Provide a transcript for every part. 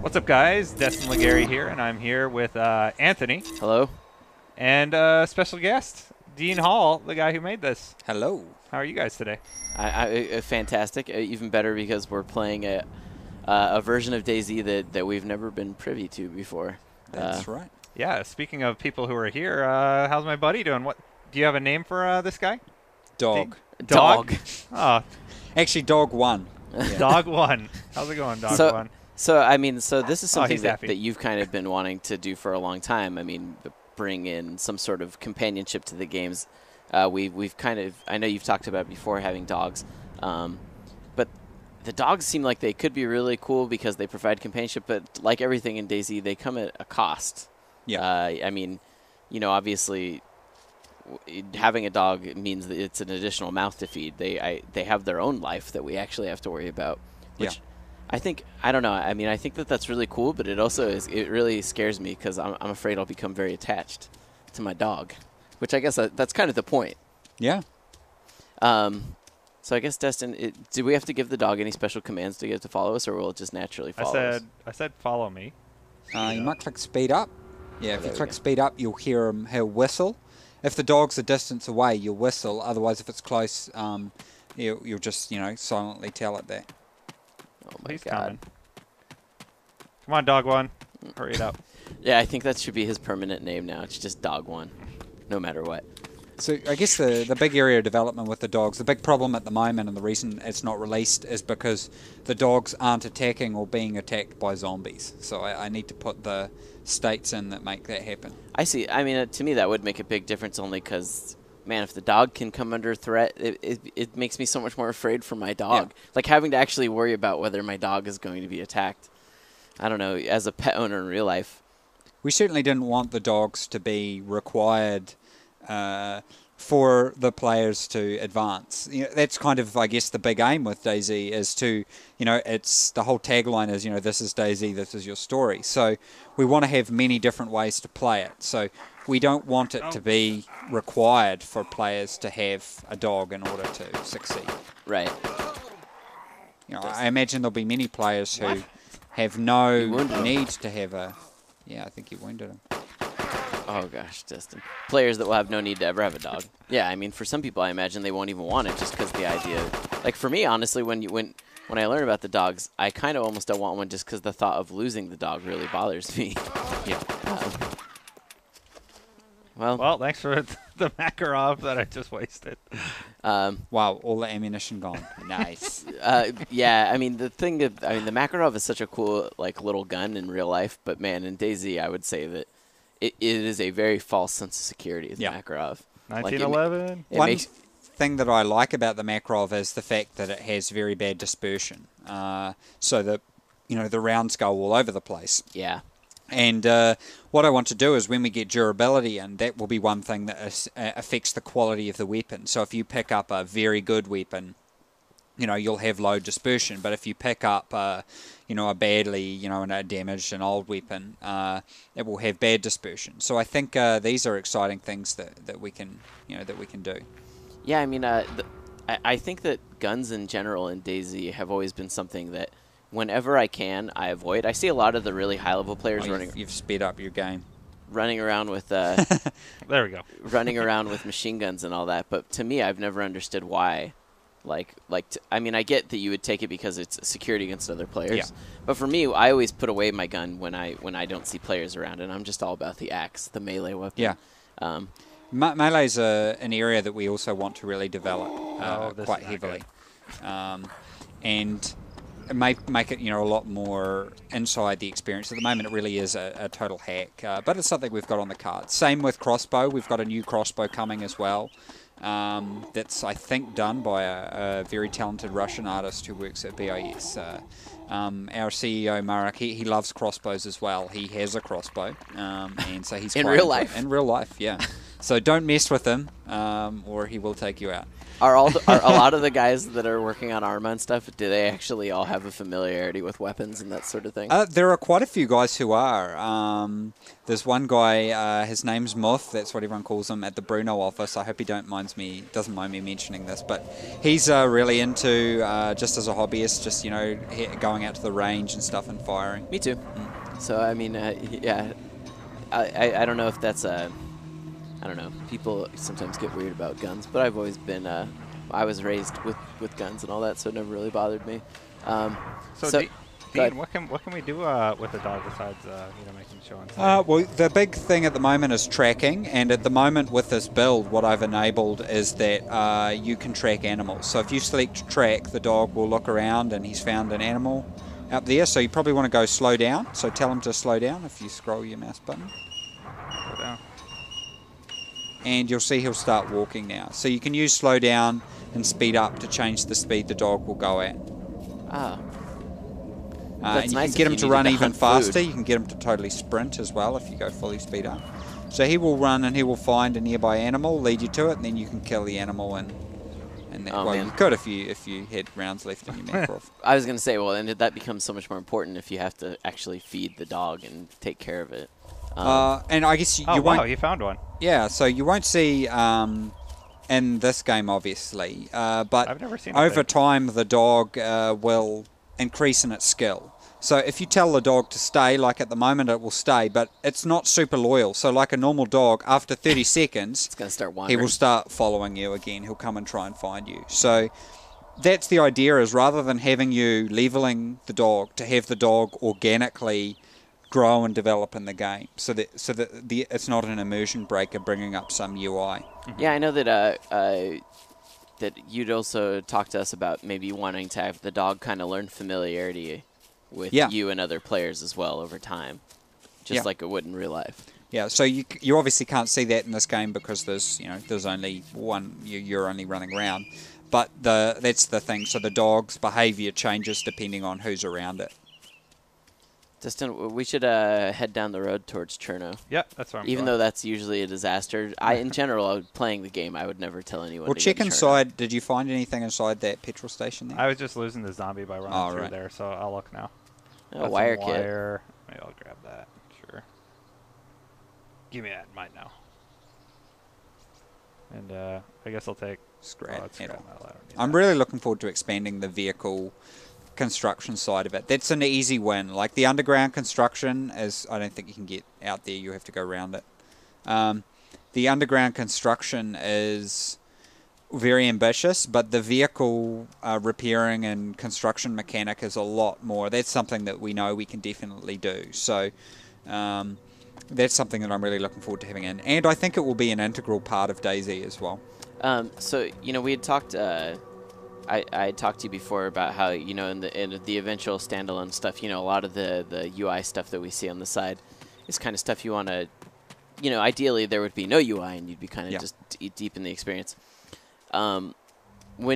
What's up, guys? Destin Legary here, and I'm here with Anthony. Hello. And special guest, Dean Hall, the guy who made this. Hello. How are you guys today? Fantastic. Even better because we're playing a version of DayZ that we've never been privy to before. That's right. Yeah, speaking of people who are here, how's my buddy doing? What do you have a name for this guy? Dog. Dog? Oh. Actually, Dog 1. Yeah. Dog 1. How's it going, Dog 1? So this is something that you've kind of been wanting to do for a long time. I mean, bring in some sort of companionship to the games. We've kind of, I know you've talked about before having dogs, but the dogs seem like they could be really cool because they provide companionship, but like everything in DayZ, they come at a cost. Yeah. I mean, you know, obviously having a dog means that it's an additional mouth to feed. They have their own life that we actually have to worry about, which I don't know. I mean, I think that's really cool, but it also it really scares me because I'm afraid I'll become very attached to my dog, which I guess that's kind of the point. Yeah. So I guess, Destin, do we have to give the dog any special commands to get it to follow us, or will it just naturally follow us? I said follow me. You might click speed up. Yeah, if you click speed up, you'll hear he'll whistle. If the dog's a distance away, you'll whistle. Otherwise, if it's close, you'll just, silently tell it that. Oh my He's God. coming. Come on, Dog 1. Hurry it up. Yeah, I think that should be his permanent name now. It's just Dog 1, no matter what. So I guess the big area of development with the dogs, the big problem at the moment and the reason it's not released is because the dogs aren't attacking or being attacked by zombies. So I need to put the states in that make that happen. I see. I mean, to me, that would make a big difference only because, man, if the dog can come under threat, it makes me so much more afraid for my dog. Yeah. Like having to actually worry about whether my dog is going to be attacked. I don't know, as a pet owner in real life. We certainly didn't want the dogs to be required for the players to advance. That's kind of, I guess, the big aim with DayZ is to, it's the whole tagline is, this is DayZ, this is your story. So we want to have many different ways to play it. So we don't want it to be required for players to have a dog in order to succeed. Right. I imagine there'll be many players who have no need to have a... Yeah, I think you wounded him. Oh, gosh, Destin. Players that will have no need to ever have a dog. Yeah, I mean, for some people, I imagine they won't even want it just because the idea... Like, for me, honestly, when I learn about the dogs, I kind of almost don't want one just because the thought of losing the dog really bothers me. Yeah. Well, thanks for the Makarov that I just wasted. Wow, all the ammunition gone. Nice. Yeah, I mean, the Makarov is such a cool, little gun in real life, but, man, in DayZ, I would say that it is a very false sense of security, the Makarov. 1911. One thing that I like about the Makarov is the fact that it has very bad dispersion, so that, the rounds go all over the place. Yeah. And what I want to do is when we get durability in, that will be one thing that affects the quality of the weapon. So if you pick up a very good weapon, you'll have low dispersion. But if you pick up, a badly, and a damaged and old weapon, it will have bad dispersion. So I think these are exciting things that we can, that we can do. Yeah, I mean, I think that guns in general in DayZ have always been something that whenever I can, I avoid. I see a lot of the really high-level players running. You've sped up your game. Running around with. There we go. Running around with machine guns and all that, but to me, I've never understood why. I mean, I get that you would take it because it's security against other players. Yeah. But for me, I always put away my gun when I don't see players around, and I'm just all about the axe, the melee weapon. Yeah. Melee's an area that we also want to really develop quite heavily, and it may make it a lot more inside the experience. At the moment, it really is a total hack, but it's something we've got on the cards. Same with crossbow. We've got a new crossbow coming as well. That's, I think, done by a very talented Russian artist who works at BIS. Our CEO, Marek, he loves crossbows as well. He has a crossbow, and so he's in real life. In real life, yeah. So don't mess with him, or he will take you out. Are a lot of the guys that are working on Arma and stuff, do they actually all have a familiarity with weapons and that sort of thing? There are quite a few guys who are. There's one guy, his name's Muff, that's what everyone calls him, at the Bruno office. I hope he doesn't mind me mentioning this, but he's really into, just as a hobbyist, just, going out to the range and stuff and firing. Me too. So, I mean, yeah, I don't know if that's I don't know. People sometimes get weird about guns, but I've always been. I was raised with guns and all that, so it never really bothered me. Dean, what can we do with the dog besides making show and tell? Well, the big thing at the moment is tracking, and at the moment with this build, what I've enabled is that you can track animals. So if you select track, the dog will look around and he's found an animal up there. So you probably want to go slow down. So tell him to slow down if you scroll your mouse button. Slow down. And you'll see he'll start walking now. So you can use slow down and speed up to change the speed the dog will go at. Ah. And you can get him to run even faster. You can get him to totally sprint as well if you go fully speed up. So he will run and he will find a nearby animal, lead you to it, and then you can kill the animal and you could if you had rounds left in your Makarov. I was going to say, well, and that becomes so much more important if you have to actually feed the dog and take care of it. And I guess you won't... wow, you found one. Yeah, so you won't see in this game, obviously, but I've never seen over time the dog will increase in its skill. So if you tell the dog to stay, like at the moment it will stay, but it's not super loyal. So like a normal dog, after 30 seconds, it's going to start wandering. He will start following you again. He'll come and try and find you. So that's the idea, is rather than having you leveling the dog, to have the dog organically grow and develop in the game, so that it's not an immersion breaker bringing up some UI. Yeah, I know that that you'd also talk to us about maybe wanting to have the dog kind of learn familiarity with you and other players as well over time, just like it would in real life. Yeah, so you obviously can't see that in this game because there's only one, you're only running around, but that's the thing. So the dog's behavior changes depending on who's around it. Dustin, we should head down the road towards Cherno. Yeah, that's where I'm Even going. though that's usually a disaster. In general, playing the game, I would never tell anyone. Well, to check go to inside. Cherno. Did you find anything inside that petrol station there? I was just losing the zombie by running through there, so I'll look now. A wire kit. Maybe I'll grab that. Sure. Give me that. Might now. And I guess I'll take scrap metal. I'm really looking forward to expanding the vehicle construction side of it. That's an easy win. Like the underground construction is, I don't think you can get out there. You have to go around it. The underground construction is very ambitious, but the vehicle repairing and construction mechanic is a lot more. That's something that we know we can definitely do. So that's something that I'm really looking forward to having in. And I think it will be an integral part of DayZ as well. So, we had talked... I talked to you before about how, in the eventual standalone stuff, a lot of the UI stuff that we see on the side is kind of stuff you want to, ideally there would be no UI and you'd be kind of just deep in the experience. When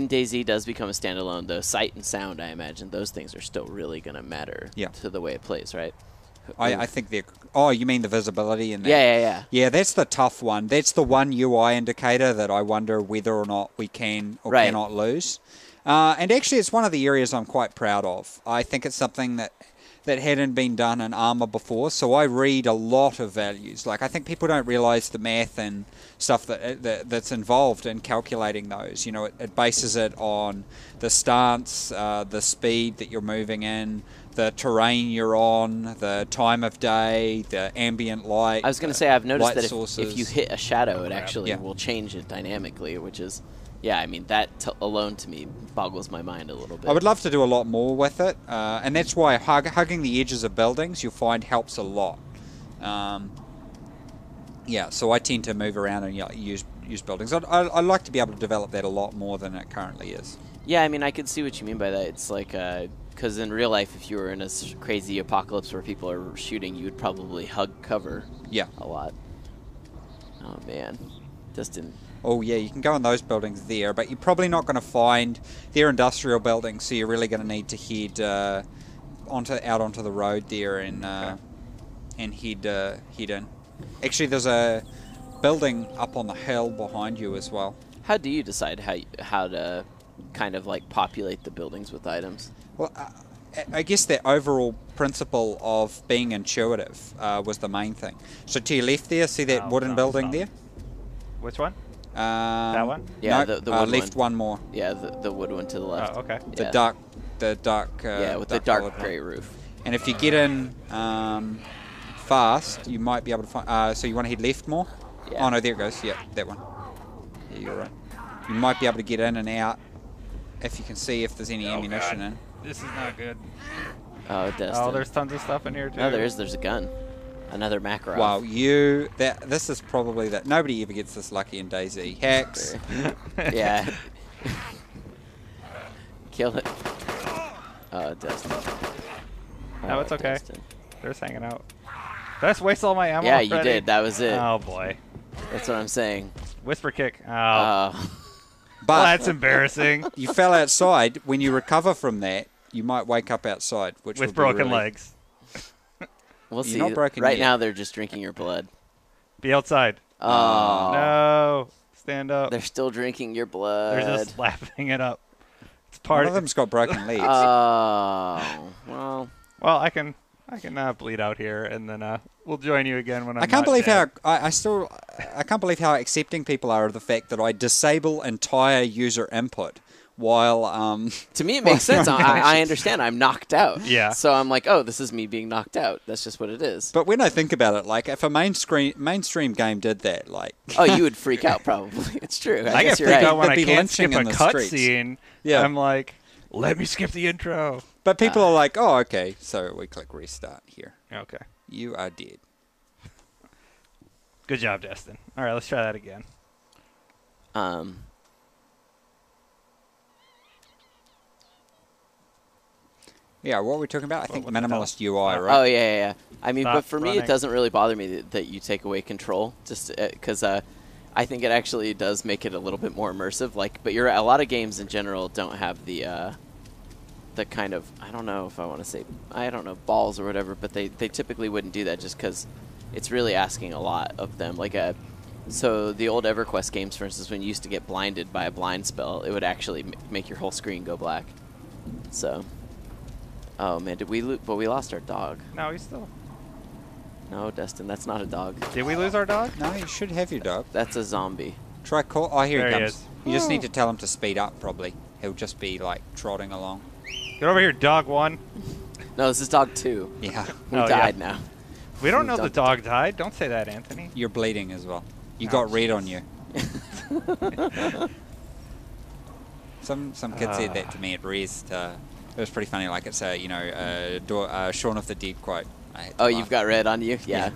DayZ does become a standalone, the sight and sound, I imagine, those things are still really going to matter to the way it plays, right? I think they're... Oh, you mean the visibility? And Yeah. Yeah, that's the tough one. That's the one UI indicator that I wonder whether or not we can or cannot lose. And actually, it's one of the areas I'm quite proud of. I think it's something that hadn't been done in Arma before, so I read a lot of values. Like, I think people don't realize the math and stuff that's involved in calculating those. It bases it on the stance, the speed that you're moving in, the terrain you're on, the time of day, the ambient light. I was going to say, I've noticed that if if you hit a shadow, it actually will change it dynamically, which is... Yeah, I mean, that alone to me boggles my mind a little bit. I would love to do a lot more with it, and that's why hugging the edges of buildings you'll find helps a lot. So I tend to move around and use buildings. I'd like to be able to develop that a lot more than it currently is. Yeah, I mean, I could see what you mean by that. It's like, because in real life, if you were in a crazy apocalypse where people are shooting, you would probably hug cover a lot. Oh, man. Dustin... Oh yeah, you can go in those buildings there, but you're probably not going to find... They're industrial buildings, so you're really going to need to head out onto the road there and head in. Actually, there's building up on the hill behind you as well. How do you decide how to kind of like populate the buildings with items? Well, I guess the overall principle of being intuitive was the main thing. So to your left there, see that wooden building there? Which one? That one? Yeah, nope, the wood left one more. Yeah, the wood one to the left. Oh, okay. The Yeah. dark. Yeah, with the dark grey roof. And if you get in fast, you might be able to find. So you want to head left more? Yeah. Oh no, there it goes. Yeah, that one. Yeah, you're right. You might be able to get in and out if you can see if there's any ammunition in. This is not good. Oh, Destin. Oh, there's tons of stuff in here too. No, there's a gun. Another Makarov. Wow, this is probably that. Nobody ever gets this lucky in DayZ. Hacks. Yeah. Kill it. Oh, Destin. No, it's okay. Destin. They're just hanging out. Did I just waste all my ammo? Yeah, you already? did. That was it. Oh boy. That's what I'm saying. Whisper kick. Oh. Oh. Well, But that's embarrassing. you fell outside. When you recover from that, you might wake up outside, which With would be broken really- legs. We'll You're see. not broken Right yet. now, they're just drinking your blood. Be outside. Oh. No. Stand up. They're still drinking your blood. They're just slapping it up. It's One part of them's got broken legs. Oh. Well. Well, I can bleed out here, and then we'll join you again when I'm I can't not believe dead. how I can't believe how accepting people are of the fact that I disable entire user input while To me, it makes sense. Well, I understand. I'm knocked out. Yeah. So I'm like, oh, this is me being knocked out. That's just what it is. But when I think about it, like if a mainstream game did that, like Oh, you would freak out probably. It's true. I I guess get you're freaked right. out when They'd I be can't skip lynching a in the streets. cutscene. Yeah. I'm like, let me skip the intro. but people are like, oh, okay, so we click restart here. Okay. You are dead. Good job, Destin. All right, let's try that again. Yeah, what were we talking about? I think what the hell? minimalist UI, right? Oh, yeah. I mean, Stop but for me, running. it doesn't really bother me that you take away control, just because I think it actually does make it a little bit more immersive. Like, but a lot of games in general don't have the kind of, I don't know if I want to say, I don't know, balls or whatever, but they typically wouldn't do that just because it's really asking a lot of them. Like, so the old EverQuest games, for instance, when you used to get blinded by a blind spell, it would actually make your whole screen go black. So, oh man, did we lose? But we lost our dog. No, he's still. No, Destin, that's not a dog. Did we lose our dog? No, you should have your dog. That's a zombie. Try call. Oh, here There he he comes. is. You just need to tell him to speed up. Probably he'll just be like trotting along. Get over here, dog one. No, this is dog 2. Yeah, Who Oh, yeah. died now. We don't know the Dog- dog died. Don't say that, Anthony. you're bleeding as well. You Oh, got red jeez. on you. Some kid said that to me at Rest. It was pretty funny. Like it's a Shaun of the Dead quote. I had to Oh, laugh. you've got red on you? Yeah.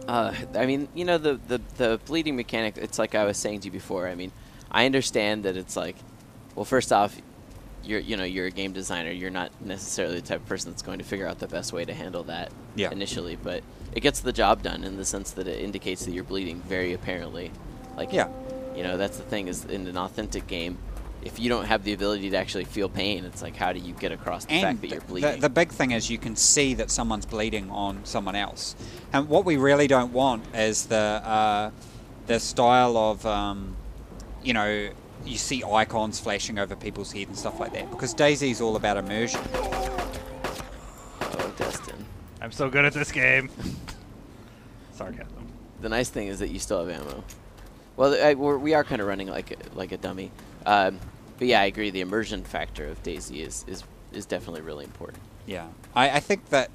I mean, you know, the bleeding mechanic, it's like I was saying to you before. I mean, I understand that it's like, well, first off, you're a game designer. You're not necessarily the type of person that's going to figure out the best way to handle that initially, but it gets the job done in the sense that it indicates that you're bleeding very apparently. Like, Yeah. you know, that's the thing is in an authentic game, if you don't have the ability to actually feel pain, it's like, how do you get across the fact that you're bleeding? The big thing is you can see that someone's bleeding on someone else. And what we really don't want is the style of, you see icons flashing over people's head and stuff like that. Because DayZ's all about immersion. Oh, Destin. I'm so good at this game. Sarcasm. The nice thing is that you still have ammo. Well, we are kind of running like a dummy. But yeah, I agree. The immersion factor of DayZ is definitely really important. Yeah. I think that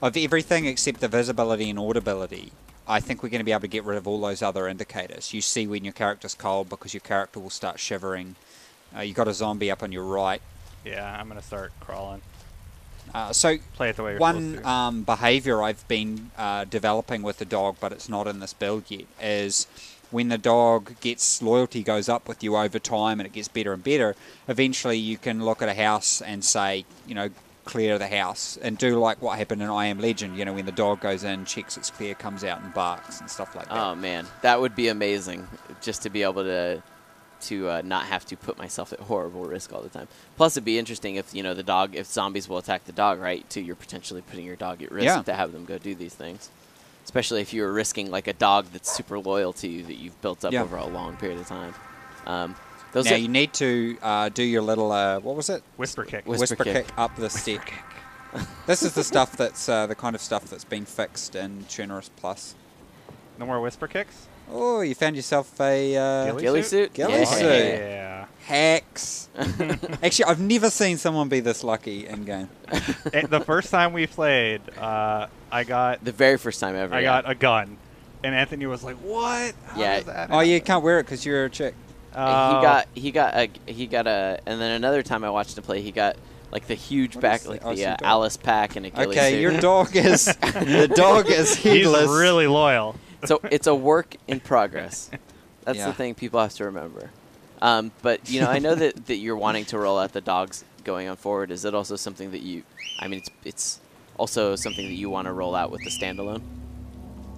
of everything except the visibility and audibility, I think we're going to be able to get rid of all those other indicators. You see when your character's cold because your character will start shivering. You got a zombie up on your right. Yeah, I'm gonna start crawling. So Play it the way you're one supposed to. behavior I've been developing with the dog, but it's not in this build yet, is when the dog loyalty goes up with you over time and it gets better and better, eventually you can look at a house and say, clear the house, and do like what happened in I Am Legend, when the dog goes in, checks it's clear, comes out and barks and stuff like that. Oh man, that would be amazing, just to be able to not have to put myself at horrible risk all the time. Plus, it'd be interesting if if zombies will attack the dog, right? Too, you're potentially putting your dog at risk to have them go do these things. especially if you're risking like a dog that's super loyal to you that you've built up Yeah. over a long period of time. Now you need to do your little what was it? Whisper kick. Whisper kick. up the step. This is the stuff that's the kind of stuff that's been fixed in Tunerous Plus. No more whisper kicks? Oh, you found yourself a Ghillie suit? Ghillie Yeah. suit. Yeah. Hacks. Actually, I've never seen someone be this lucky in game. The first time we played, I got The very first time ever. I yeah. got a gun, and Anthony was like, "What? How Yeah. does that Oh, you happen?" can't wear it because you're a chick. He got a, and then another time I watched him play, he got like the huge What back, is like that? Oh, the it's your dog. Alice pack and a ghillie Okay, suit. your dog is the dog is He's heedless. really loyal. So it's a work in progress. That's Yeah. the thing people have to remember. But you know, I know that you're wanting to roll out the dogs going on forward. Is it also something that you? I mean, it's also something that you want to roll out with the standalone.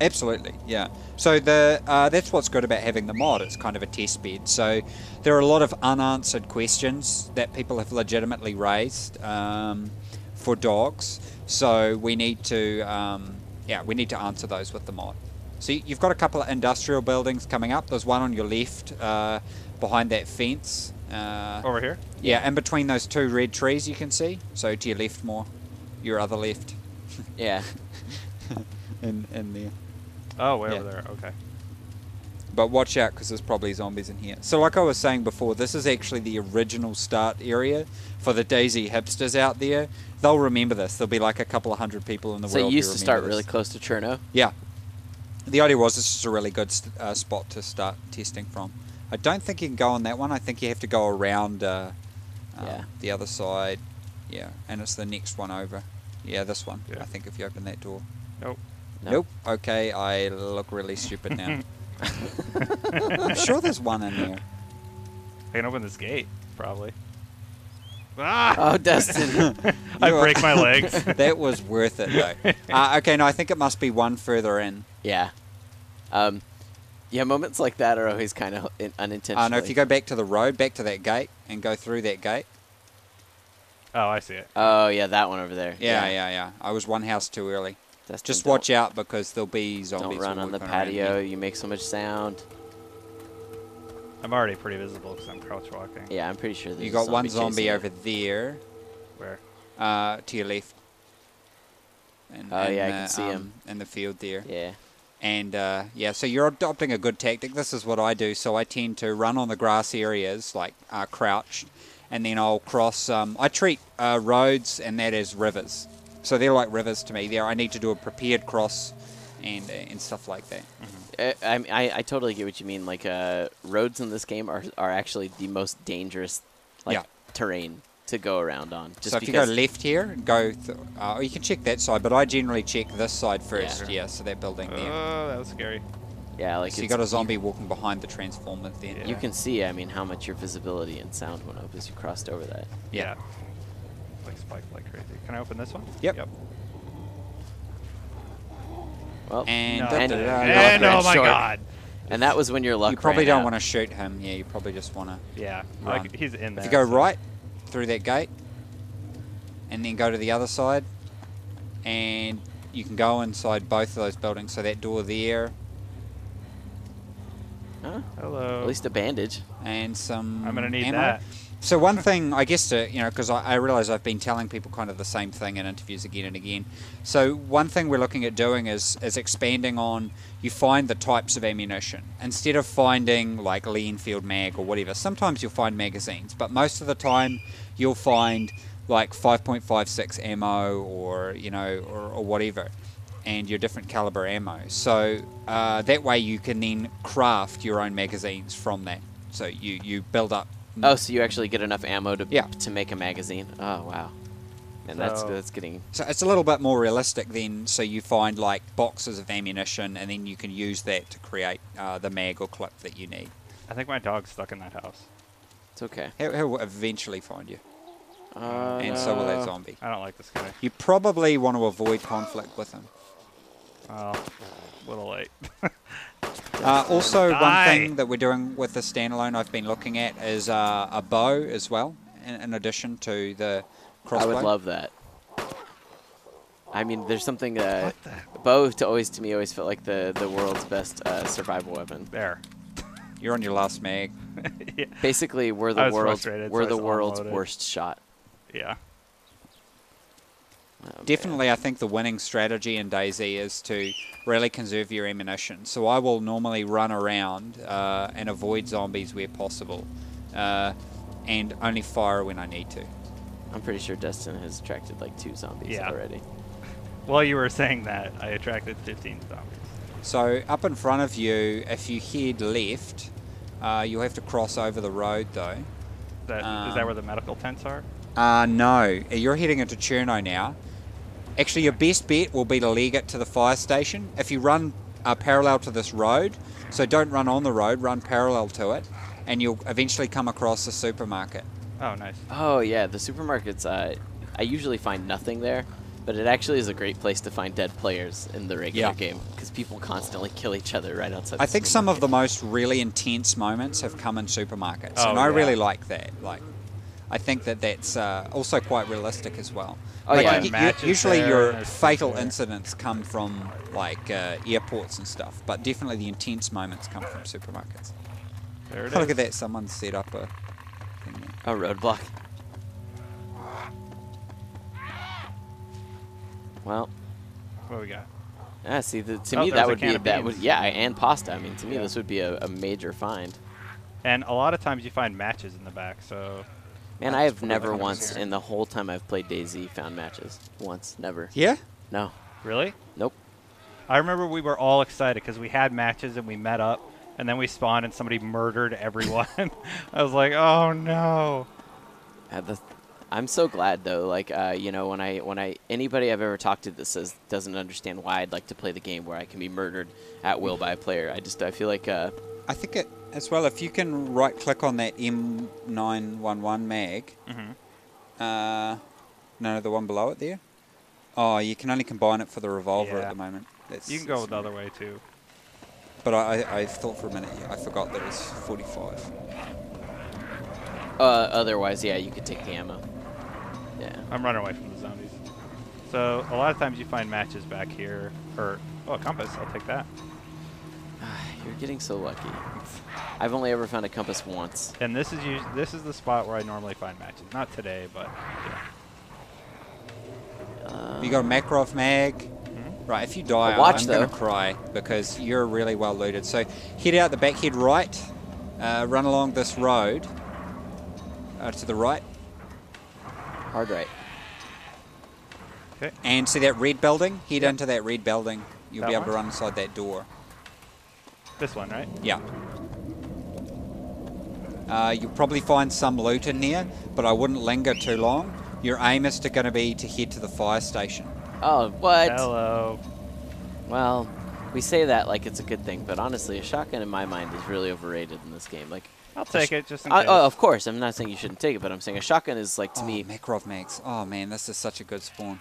Absolutely, yeah. So the that's what's good about having the mod. It's kind of a test bed. So there are a lot of unanswered questions that people have legitimately raised for dogs. So we need to answer those with the mod. So you've got a couple of industrial buildings coming up. There's one on your left behind that fence. Over here? Yeah, in between those two red trees you can see. So to your left more, your other left, Yeah. in there. Oh, way Yeah. over there. Okay. But watch out because there's probably zombies in here. So like I was saying before, this is actually the original start area for the DayZ hipsters out there. They'll remember this. There'll be like a couple of hundred people in the So world you who used to remember start this. really close to Cherno. Yeah. The idea was it's just a really good spot to start testing from. I don't think you can go on that one. I think you have to go around Yeah. the other side. Yeah, and it's the next one over. Yeah, this one. Yeah. I think if you open that door. Nope. No. Nope. Okay, I look really stupid now. I'm sure there's one in there. I can open this gate, probably. Ah! Oh, Destin. I You are- break my legs. That was worth it, though. Okay, no, I think it must be one further in. Yeah. Yeah, moments like that are always kind of unintentional. No, if you go back to the road, back to that gate, and go through that gate. Oh, I see it. Oh, yeah, that one over there. Yeah. I was one house too early. Destin, Just don't- watch out because there'll be zombies. Don't run on the walking around patio. here. You make so much sound. I'm already pretty visible because I'm crouch walking. Yeah, I'm pretty sure there's You a got one chasing zombie you. over there, Where? to your left. And, Oh, yeah, I can see him. in the field there. Yeah. And yeah, so you're adopting a good tactic. This is what I do. So I tend to run on the grass areas, like crouched, and then I'll cross. I treat roads and that as rivers. So they're like rivers to me. There, I need to do a prepared cross, and stuff like that. I totally get what you mean. Like, roads in this game are actually the most dangerous, like, Yeah. terrain to go around on. Just So if you go because left here, and go. You can check that side, but I generally check this side first. Yeah. Yeah. So that building there. Oh, that was scary. yeah, like So you it's- got a zombie walking behind the transformer then. Yeah. You can see, I mean, how much your visibility and sound went up as you crossed over that. Yeah. Like spiked like crazy. Can I open this one? Yep. Well, And, No. And- And Red oh my short. god. and that was when your luck you probably ran don't out. want to shoot him. Yeah, you probably just want to. Yeah. Run. Like he's in there. If you go so- right through that gate, and then go to the other side, and you can go inside both of those buildings. So that door there, Huh? Hello. At least a bandage. and some. I'm gonna need ammo. that. So one thing, I guess, because I realize I've been telling people kind of the same thing in interviews again and again. So one thing we're looking at doing is expanding on. You find the types of ammunition instead of finding like Lee Enfield mag or whatever. Sometimes you'll find magazines, but most of the time you'll find like 5.56 ammo or or whatever, and your different caliber ammo. So that way you can then craft your own magazines from that. So you build up. Oh, so you actually get enough ammo to Yeah. to make a magazine. Oh, wow. And So- that's getting... So it's a little bit more realistic then. So you find like boxes of ammunition, and then you can use that to create the mag or clip that you need. I think my dog's stuck in that house. It's okay. He'll eventually find you, and so will that zombie. I don't like this guy. You probably want to avoid conflict with him. Oh, a little late. Also, one Die. thing that we're doing with the standalone I've been looking at is a bow as well, in addition to the crossbow. I would love that. I mean, there's something What the? bow to me always felt like the world's best survival weapon. There. You're on your last mag. Yeah. Basically, we're I the was world's frustrated, so I just world's unloaded. worst shot. Yeah. Oh, Definitely, I think the winning strategy in DayZ is to really conserve your ammunition. So I will normally run around and avoid zombies where possible, and only fire when I need to. I'm pretty sure Destin has attracted like 2 zombies Yeah. already. While you were saying that, I attracted 15 zombies. So up in front of you, if you head left, you'll have to cross over the road though. Is that where the medical tents are? No, you're heading into Cherno now. Actually, your best bet will be to leg it to the fire station. If you run parallel to this road, so don't run on the road, run parallel to it, and you'll eventually come across the supermarket. Oh, nice. Oh yeah, the supermarkets. I usually find nothing there, but it actually is a great place to find dead players in the regular game because people constantly kill each other right outside. I think some of the most really intense moments have come in supermarkets, Oh, and I yeah. really like that. Like, I think that that's also quite realistic as well. Oh, Like, yeah. Matches usually there, your and there's fatal things there. incidents come from like airports and stuff, but definitely the intense moments come from supermarkets. There it Oh, look is. at that! Someone set up a thing there. A roadblock. Well, What we got? yeah. See, to Oh, me there's that a would can be of beans. yeah, and pasta. I mean, to me Yeah. this would be a major find. And a lot of times you find matches in the back, so... Man, That's I have pretty never much once here. in the whole time I've played DayZ found matches. Once, never. Yeah. No. Really? Nope. I remember we were all excited because we had matches and we met up, and then we spawned and somebody murdered everyone. I was like, oh no. I'm so glad though. Like, you know, when I anybody I've ever talked to that says doesn't understand why I'd like to play the game where I can be murdered at will by a player, I feel like I think it as well. If you can right click on that M911 mag, no, the one below it there. Oh, you can only combine it for the revolver Yeah. at the moment. That's, You can go the other way too. But I thought for a minute, I forgot that it's 45. otherwise, yeah, you could take the ammo. Yeah. I'm running away from the zombies. So a lot of times you find matches back here, or a compass. I'll take that. You're getting so lucky. I've only ever found a compass once. And this is the spot where I normally find matches. Not today, but yeah. You got a Makarov mag. Right, if you die, Watch, I'm going though. to cry because you're really well looted. So head out the back, head right, run along this road to the right, Hard right. Okay. and see that red building? Head Yep. into that red building. You'll That be able to one? run inside that door. This one, right? Yeah. You'll probably find some loot in here, but I wouldn't linger too long. Your aim is going to be to head to the fire station. Oh, what? Hello. Well, we say that like it's a good thing, but honestly, a shotgun in my mind is really overrated in this game. Like, I'll take it just in case. oh, of course, I'm not saying you shouldn't take it, but I'm saying a shotgun is like to me Makarov mags. Oh man, this is such a good spawn.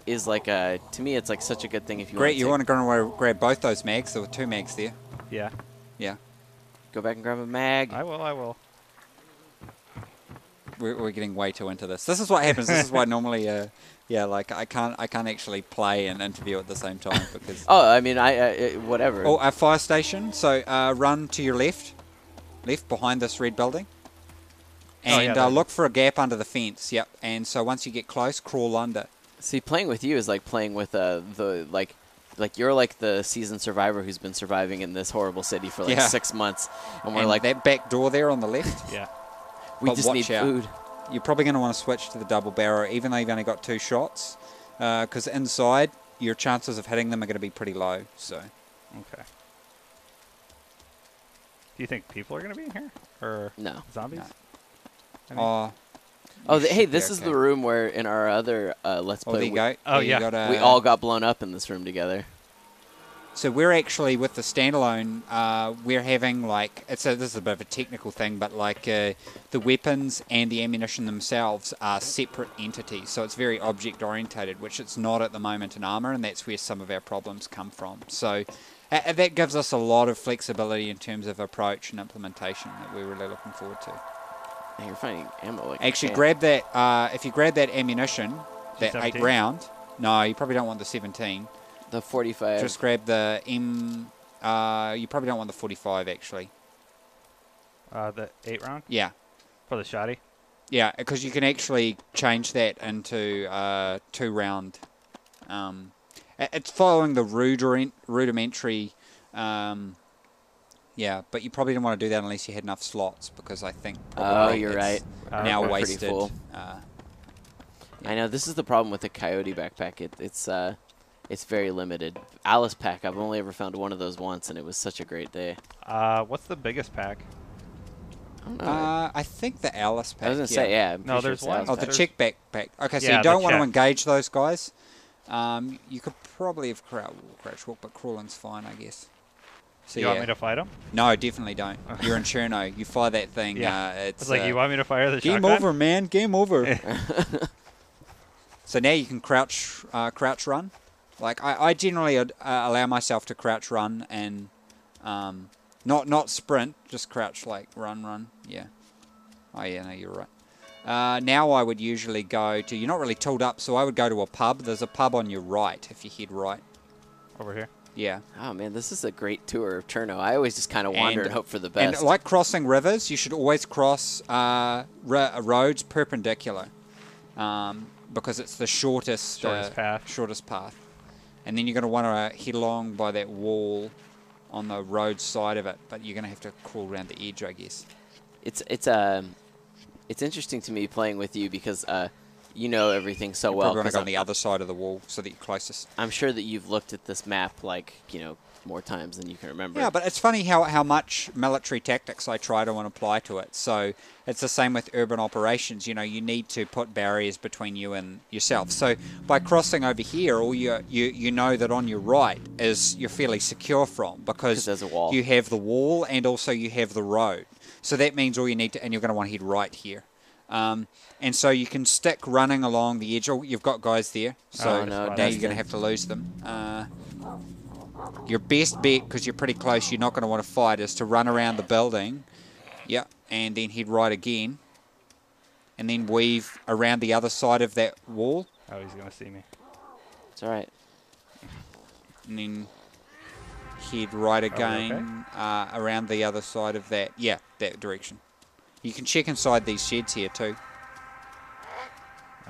is like to me it's like such a good thing if you Great, you want want to go and grab both those mags. There were 2 mags there. Yeah. Yeah. go back and grab a mag. I will. We're getting way too into this. This is what happens. This is why normally, like I can't actually play and interview at the same time because. Oh, I mean, whatever. Oh, a fire station. So run to your left behind this red building, Oh, and yeah, there. look for a gap under the fence. Yep. And so once you get close, crawl under. See, playing with you is like playing with the like you're like the seasoned survivor who's been surviving in this horrible city for like Yeah. 6 months, and we're And like, that back door there on the left. Yeah. we but just need watch out. food. You're probably going to want to switch to the double barrel, even though you've only got 2 shots, because inside your chances of hitting them are going to be pretty low. So. Okay. Do you think people are going to be in here? Or No. zombies? No. I mean, Oh. Oh, you hey, should be this is okay. the room where in our other Let's Oh, Play, there you go. Oh, You yeah. got, we all got blown up in this room together. So we're actually with the standalone. We're having like this is a bit of a technical thing, but like the weapons and the ammunition themselves are separate entities. So it's very object orientated, which it's not at the moment in Armour, and that's where some of our problems come from. So that gives us a lot of flexibility in terms of approach and implementation that we're really looking forward to. Hey, you're finding ammo like Actually, yeah. grab that. If you grab that ammunition, that 8 G17? round. No, you probably don't want the 17. The 45. Just grab the M. You probably don't want the 45 actually. The 8 round Yeah. for the shotty. Yeah, because you can actually change that into 2-round. It's following the rudimentary. Yeah, but you probably don't want to do that unless you had enough slots, because I think probably you're right. now We're pretty wasted. full. I know this is the problem with the Coyote backpack. It's very limited. Alice pack, I've only ever found one of those once, and it was such a great day. What's the biggest pack? I don't know. I think the Alice pack. I was gonna say, yeah. I'm No, pretty sure there's it's one. Alice Oh, pack. the check backpack. Okay, so Yeah, you don't the want to check. engage those guys. You could probably have crouch walk, but crawling's fine, I guess. So You want me to fight him? No, definitely don't. You're in Cherno. You fire that thing. Yeah. It's It's like, you want me to fire the game shotgun? over, man. Game over. So now you can crouch run. Like I generally allow myself to crouch run and not sprint, just crouch, like run. Yeah. Oh yeah, no, you're right. Now I would usually go to. You're not really tooled up, so I would go to a pub. There's a pub on your right if you head right. Over here. Yeah. Oh man, this is a great tour of Cherno. I always just kind of wander and hope for the best. And like crossing rivers, you should always cross roads perpendicular, because it's the shortest path. And then you're going to want to head along by that wall on the road side of it, but you're going to have to crawl around the edge, I guess. It's interesting to me playing with you because you know everything so You're well. probably want to go on the other side of the wall so that you're closest. I'm sure that you've looked at this map more times than you can remember. Yeah, but it's funny how much military tactics I try to apply to it. So it's the same with urban operations. You know, you need to put barriers between you and yourself. So by crossing over here, all you know that on your right is you're fairly secure from, because there's a wall. You have the wall and also you have the road. So that means all you need to, and you're going to want to head right here. And so you can stick running along the edge. Oh, you've got guys there, so now you're going to have to lose them. Your best bet, because you're pretty close, you're not going to want to fight, is to run around the building, and then head right again, and then weave around the other side of that wall. Oh, he's going to see me. It's all right. And then head right again around the other side of that. Yeah, that direction. You can check inside these sheds here too.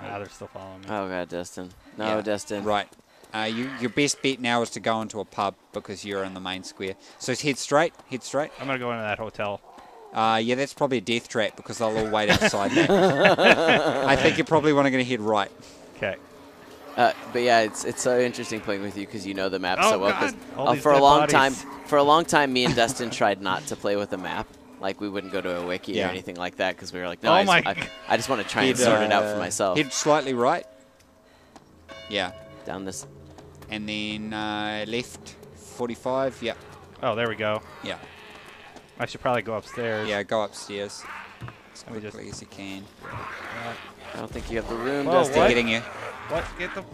They're still following me. Oh god, Destin. No, Destin. Right. Your best bet now is to go into a pub, because you're in the main square. So head straight. Head straight. I'm going to go into that hotel. Yeah, that's probably a death trap, because they'll all wait outside that. I think you probably want to head right. Okay. But yeah, it's so interesting playing with you because you know the map so well. God. For a long time, me and Destin tried not to play with the map. Like, we wouldn't go to a wiki or anything like that, because we were like, no, I just want to try and sort it out for myself. Head slightly right. Yeah. Down this. And then left 45. Yeah. Oh, there we go. Yeah. I should probably go upstairs. Yeah, go upstairs as Let me quickly as you can. I don't think you have the room, Whoa, Destin. what? Getting you. What? Get the...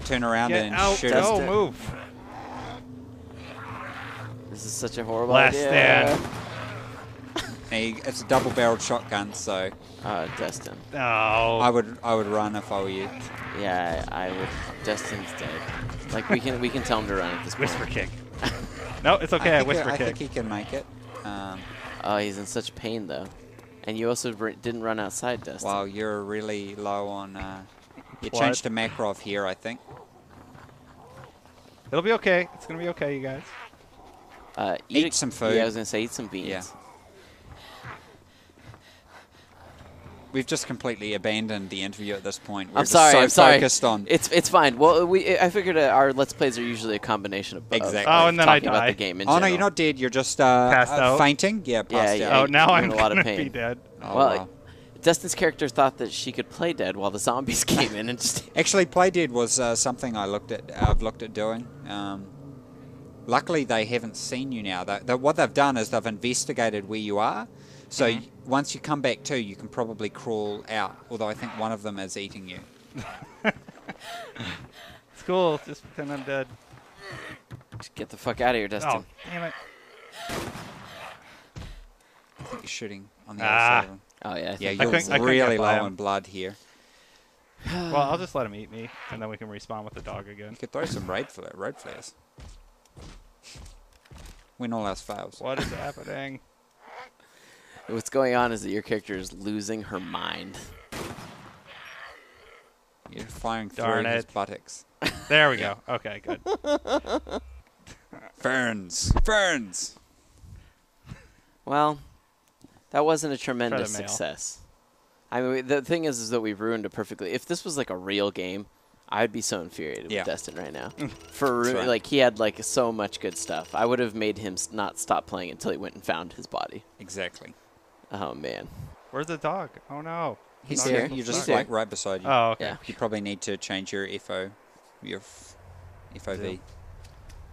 Turn around Get and out. shoot Go, it. move. This is such a horrible Last idea. stand. It's a double-barreled shotgun, so Destin. No. I would run if I were you. Yeah, I would. Destin's dead. Like, we can tell him to run at this point. Whisper kick. No, it's okay. I whisper I kick. think he can make it. Oh, he's in such pain though. And you also didn't run outside, Destin. Well, you're really low on. You What? changed to Makarov here, I think. It'll be okay. It's gonna be okay, you guys. Eat some food. Yeah, I was gonna say eat some beans. Yeah. We've just completely abandoned the interview at this point. We're I'm sorry. just so I'm sorry. focused on. It's fine. Well, I figured our Let's Plays are usually a combination of Exactly. Oh, and then I talking about die. the game in Oh no, general. you're not dead. You're just Passed out? fainting. Yeah, passed yeah. out. Oh, now you're I'm in a lot of gonna pain. be dead. Oh, Well, wow. Destin's character thought that she could play dead while the zombies came in and just. Actually, Play Dead was something I've looked at doing. Luckily, they haven't seen you now. What they've done is they've investigated where you are. So once you come back to, you can probably crawl out. Although I think one of them is eating you. It's cool. Just pretend I'm dead. Just get the fuck out of here, Destin. Oh, damn it. I think you're shooting on the other side of them. Oh yeah. Yeah, I couldn't you're really get low by him. on blood here. Well, I'll just let him eat me, and then we can respawn with the dog again. You could throw some road flares. When all else fails. What is happening? What's going on is that your character is losing her mind. You're firing Darn through his it. buttocks. There we go. Okay, good. Ferns. Ferns. Well, that wasn't a tremendous mail. success. I mean, the thing is that we ruined it perfectly. If this was like a real game, I'd be so infuriated with Destin right now. Right. Like, he had like so much good stuff. I would have made him not stop playing until he went and found his body. Exactly. Oh man. Where's the dog? Oh no. He's Dog here. is You're just here. like right beside you. Oh, okay. Yeah. You probably need to change your FOV.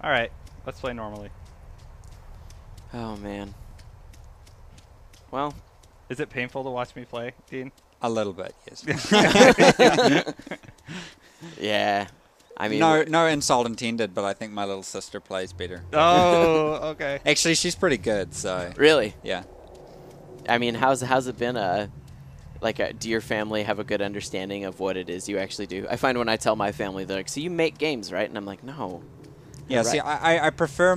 All right. Let's play normally. Oh man. Well, Is it painful to watch me play, Dean? A little bit, yes. yeah. I mean, no insult intended, but I think my little sister plays better. Oh, okay. Actually, she's pretty good, so really. yeah. I mean, how's it been? Do your family have a good understanding of what it is you actually do? I find when I tell my family, they're like, "So you make games, right?" And I'm like, "No." Yeah, Right. see, I prefer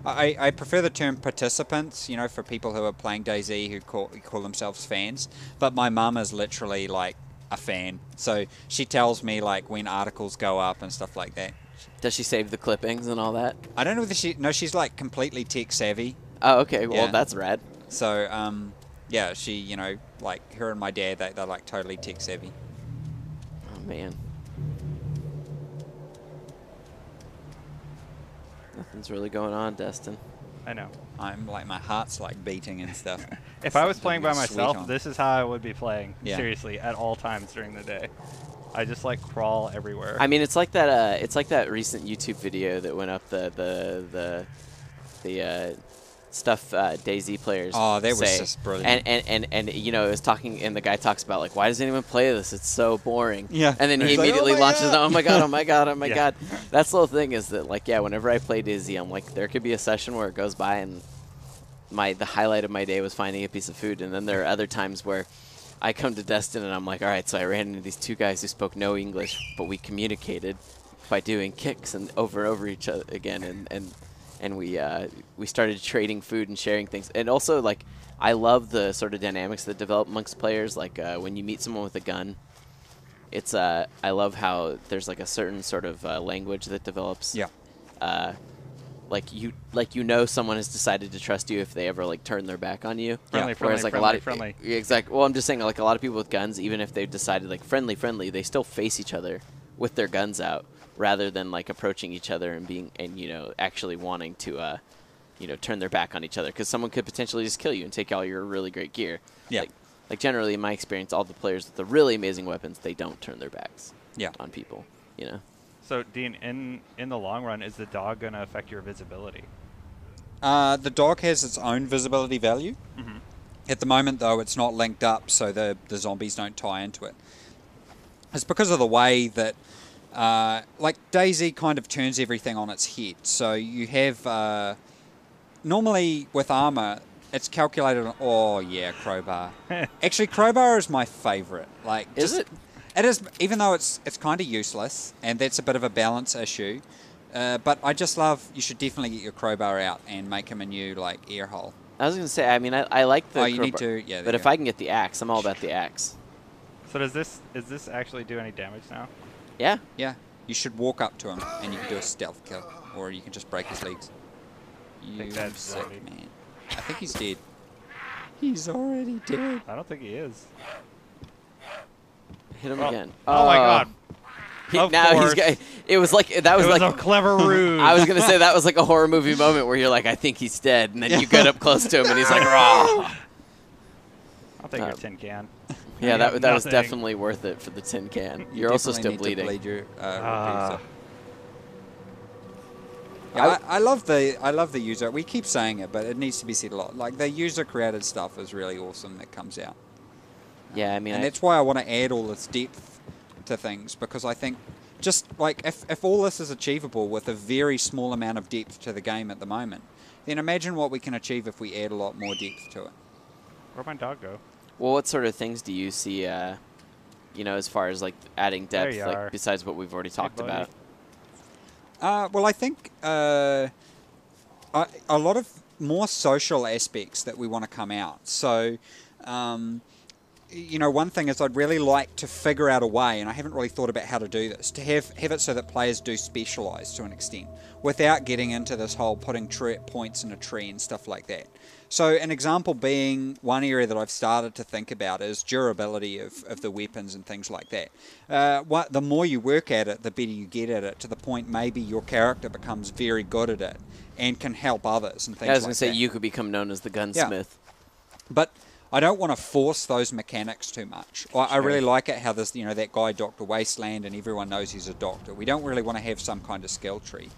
I prefer the term participants, you know, for people who are playing DayZ who call themselves fans. But my mum is literally like a fan, so she tells me like when articles go up and stuff like that. Does she save the clippings and all that? I don't know whether she's like completely tech savvy. Oh, okay. Well, Yeah. that's rad. So yeah, she, you know, like her and my dad, they're like totally tech savvy. Oh man. Nothing's really going on, Destin. I know. I'm like, my heart's like beating and stuff. If I was Something playing by sweet myself, on. this is how I would be playing. Yeah. Seriously, at all times during the day. I just like crawl everywhere. I mean, it's like that. It's like that recent YouTube video that went up. The stuff DayZ players. Oh, that was say. just brilliant. And you know, it was talking, and the guy talks about like, why does anyone play this? It's so boring. Yeah. And then he He's like, immediately "Oh my launches. God." Oh my god! Oh my god! Oh my Yeah. god! That's the whole thing is that like, yeah, whenever I play DayZ, I'm like, there could be a session where it goes by and the highlight of my day was finding a piece of food, and then there are other times where I come to Destin and I'm like, all right, so I ran into these two guys who spoke no English, but we communicated by doing kicks and over each other again, and we started trading food and sharing things. And also, like, I love the sort of dynamics that develop amongst players. Like when you meet someone with a gun, it's I love how there's like a certain sort of language that develops. Yeah. Like you know someone has decided to trust you if they ever like turn their back on you. Friendly, Whereas like friendly, a lot of friendly. exactly. Well, I'm just saying like a lot of people with guns, even if they've decided like friendly, they still face each other with their guns out rather than like approaching each other and being you know actually wanting to you know turn their back on each other because someone could potentially just kill you and take all your really great gear. Yeah. Like generally in my experience, all the players with the really amazing weapons, they don't turn their backs. Yeah. On people. You know. So, Dean, in the long run, is the dog going to affect your visibility? The dog has its own visibility value. Mm-hmm. At the moment, though, it's not linked up, so the zombies don't tie into it. It's because of the way that, like, DayZ kind of turns everything on its head. So you have, normally with armor, it's calculated on, oh yeah, crowbar. Actually, crowbar is my favorite. Like, Is it? It is, even though it's kind of useless, and that's a bit of a balance issue. But I just love, you should definitely get your crowbar out and make him a new, like, air hole. I was going to say, I mean, I like the Oh, you crowbar, need to, yeah. there but you if go. I can get the axe, I'm all about the axe. So is this actually do any damage now? Yeah. Yeah, you should walk up to him, and you can do a stealth kill, or you can just break his legs. You think that's sick, zombie. man. I think he's dead. He's already dead. I don't think he is. Hit him Oh. again. Oh my God! Of Now course. it was like that was It was like a clever ruse. I was gonna say that was like a horror movie moment where you're like, I think he's dead, and then you get up close to him and he's like, raw. I'll take your tin can. Yeah, I got that was nothing. definitely worth it for the tin can. You You're also definitely still need to bleeding. bleed your, Ah. reducer. Yeah, I love the user. We keep saying it, but it needs to be said a lot. Like, the user created stuff is really awesome that comes out. Yeah, I mean, And that's why I want to add all this depth to things, because I think just like if all this is achievable with a very small amount of depth to the game at the moment, then imagine what we can achieve if we add a lot more depth to it. Where'd my dog go? well, what sort of things do you see you know, as far as like adding There depth, you like are. besides what we've already talked buddy. about? Well, I think a lot of more social aspects that we want to come out. So, you know, one thing is I'd really like to figure out a way, and I haven't really thought about how to do this, to have it so that players do specialise to an extent, without getting into this whole putting points in a tree and stuff like that. So an example being, one area that I've started to think about is durability of the weapons and things like that. The more you work at it, the better you get at it, to the point maybe your character becomes very good at it and can help others and things like that. I was going to say, you could become known as the gunsmith. But I don't want to force those mechanics too much. I really like it how there's, you know, that guy Dr. Wasteland and everyone knows he's a doctor. We don't really want to have some kind of skill tree.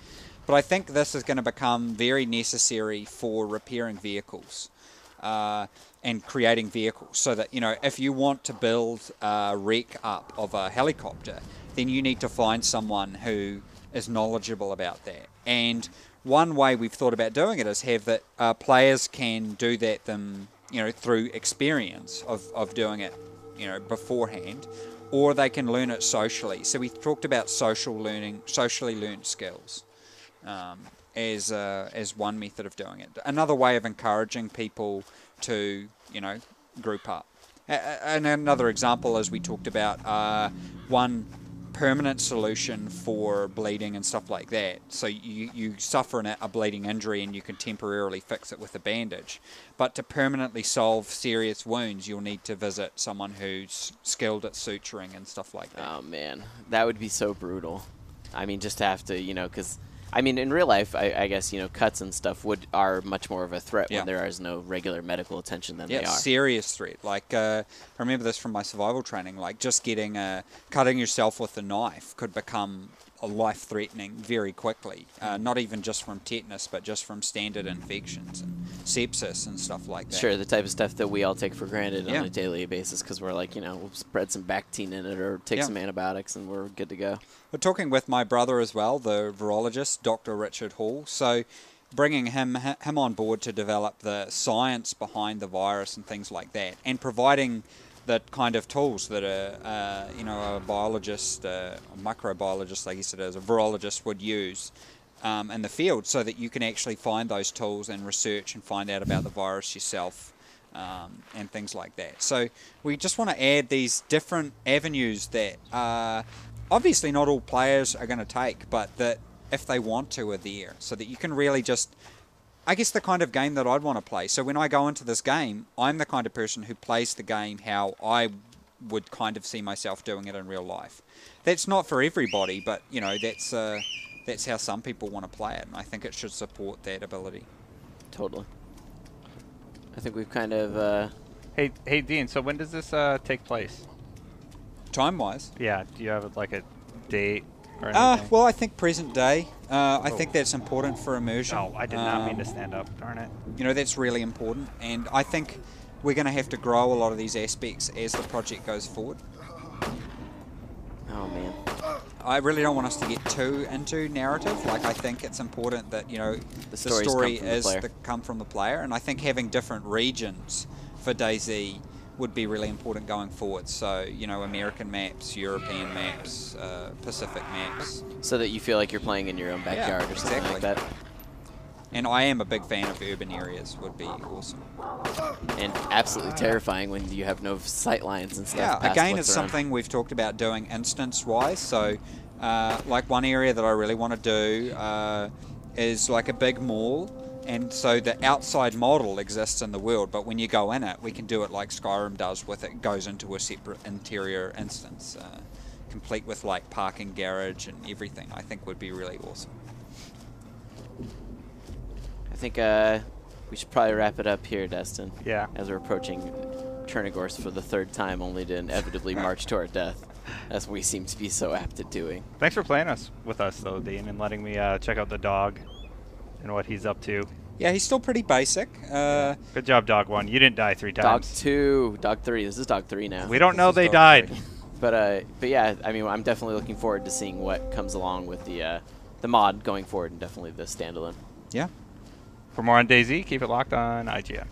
But I think this is going to become very necessary for repairing vehicles and creating vehicles. So that, you know, if you want to build a wreck up of a helicopter, then you need to find someone who is knowledgeable about that. And one way we've thought about doing it is have that players can do that you know, through experience of doing it, you know, beforehand, or they can learn it socially. So we talked about socially learned skills as one method of doing it. Another way of encouraging people to, you know, group up. And another example, as we talked about, one permanent solution for bleeding and stuff like that. So you suffer a bleeding injury and you can temporarily fix it with a bandage. But to permanently solve serious wounds, you'll need to visit someone who's skilled at suturing and stuff like that. Oh, man. That would be so brutal. I mean, just to have to, you know, because, I mean, in real life, I guess, you know, cuts and stuff are much more of a threat when there is no regular medical attention than they are. Yeah, serious threat. Like, I remember this from my survival training, like just cutting yourself with a knife could become life-threatening very quickly. Not even just from tetanus, but just from standard infections and sepsis and stuff like that. Sure, the type of stuff that we all take for granted on a daily basis because we're like, you know, we'll spread some Bactine in it or take some antibiotics and we're good to go. We're talking with my brother as well, the virologist, Dr. Richard Hall. So bringing him on board to develop the science behind the virus and things like that, and providing the kind of tools that you know, a biologist, a microbiologist, I guess it is, a virologist would use in the field, so that you can actually find those tools and research and find out about the virus yourself and things like that. So we just want to add these different avenues that obviously not all players are going to take, but that if they want to are there, so that you can really just, I guess, the kind of game that I'd want to play. So when I go into this game, I'm the kind of person who plays the game how I would kind of see myself doing it in real life. That's not for everybody, but, you know, that's how some people want to play it, and I think it should support that ability. Totally. I think we've kind of... Hey, Dean, so when does this take place? Time-wise? Yeah, do you have, like, a date or anything? Well, I think present day. I think that's important for immersion. Oh, I did not mean to stand up. Darn it. You know, that's really important, and I think we're going to have to grow a lot of these aspects as the project goes forward. Oh, man. I really don't want us to get too into narrative. Like, I think it's important that, you know, the story is come from the player, and I think having different regions for DayZ would be really important going forward. So, you know, American maps, European maps, Pacific maps. So that you feel like you're playing in your own backyard or something like that. And I am a big fan of urban areas. Would be awesome. And absolutely terrifying when you have no sight lines and stuff. Yeah, again, it's something we've talked about doing instance-wise. So, like one area that I really want to do is like a big mall. And so the outside model exists in the world, but when you go in it, we can do it like Skyrim does with it goes into a separate interior instance, complete with like parking garage and everything. I think would be really awesome. I think we should probably wrap it up here, Destin. Yeah. As we're approaching Chernigorsk for the third time, only to inevitably march to our death, as we seem to be so apt at doing. Thanks for playing with us, though, Dean, and letting me check out the dog and what he's up to. Yeah, he's still pretty basic. Good job, Dog 1. You didn't die 3 times. Dog 2, Dog 3. This is Dog 3 now. We don't know they died. But yeah, I mean, I'm definitely looking forward to seeing what comes along with the mod going forward, and definitely the standalone. Yeah. For more on DayZ, keep it locked on IGN.